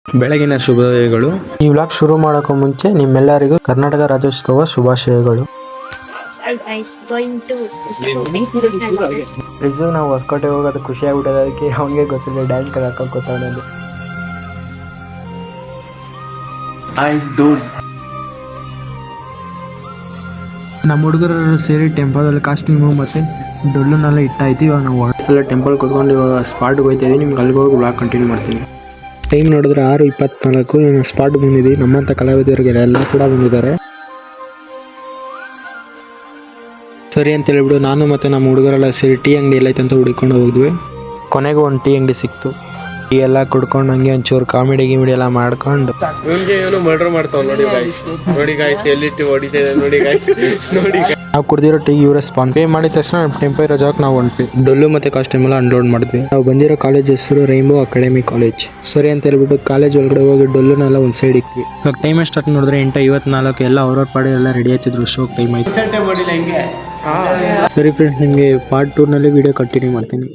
ಬೆಳಗಿನ ಶುಭೋದಯಗಳು. ಈ ವ್ಲಾಗ್ ಶುರು ಮಾಡೋಕ್ಕೂ ಮುಂಚೆ ನಿಮ್ಮೆಲ್ಲರಿಗೂ ಕರ್ನಾಟಕ ರಾಜ್ಯೋತ್ಸವ ಶುಭಾಶಯಗಳು. ರಿಜು ನಾವು ಹೊಸಕೋಟೆ ಹೋಗೋದು ಖುಷಿ ಆಗ್ಬಿಟ್ಟದ, ಅದಕ್ಕೆ ಅವನಿಗೆ ಗೊತ್ತಿಲ್ಲ ಡ್ಯಾನ್ಸ್ ಕಲಿಯಕ್ಕೆ ಗೊತ್ತಾಗಲ್ಲ. ನಮ್ಮ ಹುಡುಗರು ಸೇರಿ ಟೆಂಪಲಲ್ಲಿ ಕಾಸ್ಟ್ಯೂಮು ಮತ್ತು ಡೊಲ್ಲನ್ನೆಲ್ಲ ಇಟ್ಟಾಯ್ತು. ಇವಾಗ ನಾವು ವಾಟ್ಸಲ್ಲ ಟೆಂಪಲ್ ಕೂತ್ಕೊಂಡು ಇವಾಗ ಸ್ಪಾಟ್ಗೆ ಹೋಗ್ತಾ ಇದ್ದೀವಿ. ನಿಮ್ಗೆ ಅಲ್ಲಿಗೆ ಹೋಗಿ ವ್ಲಾಗ್ ಕಂಟಿನ್ಯೂ ಮಾಡ್ತೀನಿ. ಟೈಮ್ ನೋಡಿದ್ರೆ 6:24 ಸ್ಪಾಟ್ ಬಂದಿದ್ದೀವಿ. ನಮ್ಮಂಥ ಕಲಾವಿದರಿಗೆಲ್ಲ ಎಲ್ಲ ಕೂಡ ಬಂದಿದ್ದಾರೆ. ಸರಿ ಅಂತ ಹೇಳ್ಬಿಟ್ಟು ನಾನು ಮತ್ತು ನಮ್ಮ ಹುಡುಗರೆಲ್ಲ ಸೇರಿ ಟೀ ಅಂಗಡಿ ಎಲ್ಲ ಐತೆ ಅಂತ ಹುಡುಕೊಂಡು ಹೋಗಿದ್ವಿ. ಕೊನೆಗೂ ಒಂದು ಟೀ ಅಂಗಡಿ ಸಿಕ್ತು. ಟೀ ಎಲ್ಲ ಕುಡ್ಕೊಂಡು ಹಂಗೆ ಒಂಚೂರು ಕಾಮಿಡಿ ಎಲ್ಲ ಮಾಡ್ಕೊಂಡು ಮರ್ಡರ್ ಮಾಡ್ತಾವ ನೋಡಿ ಗಾಯ್ಸ್ ಎಲ್ಲಿಟ್ಟು ಹೊಡಿತಾ ನೋಡಿ ಗಾಯ್ಸ್ ನೋಡಿ. ನಾವು ಕುಡ್ದಿರೋ ಟೀ ಇವರೇ ಸ್ಪಾನ್ಸರ್. ಪೇ ಮಾಡಿದ ತಕ್ಷಣ ಟೆಂಪೋ ಇರೋ ಜಾಗಕ್ಕೆ ನಾವು ಹೊಂಟ್ವಿ. ಡೊಲ್ಲು ಮತ್ತು ಕಾಸ್ಟ್ಯೂಮ್ ಎಲ್ಲ ಅನ್ಲೋಡ್ ಮಾಡಿದ್ವಿ. ನಾವು ಬಂದಿರೋ ಕಾಲೇಜ್ ಹೆಸರು ರೈನ್ಬೋ ಅಕಾಡೆಮಿ ಕಾಲೇಜ್. ಸರಿ ಅಂತ ಹೇಳ್ಬಿಟ್ಟು ಕಾಲೇಜ್ ಒಳಗಡೆ ಹೋಗಿ ಡೊಲ್ಲುನೆಲ್ಲ ಒಂದು ಸೈಡ್ ಇಟ್ವಿ. ಇವಾಗ ಟೈಮ್ ಸ್ಟಾರ್ಟ್ ನೋಡಿದ್ರೆ 8:54 ಎಲ್ಲ ಅವ್ರವ್ರ ಪಾಡಿ ಎಲ್ಲ ರೆಡಿ ಆಗ್ತಿದ್ರು. ಶೋಕ್ ಟೈಮ್ ಆಯ್ತು. ಸರಿ ಫ್ರೆಂಡ್ಸ್, ನಿಮಗೆ ಪಾರ್ಟ್ 2ನಲ್ಲಿ ವಿಡಿಯೋ ಕಂಟಿನ್ಯೂ ಮಾಡ್ತೀನಿ.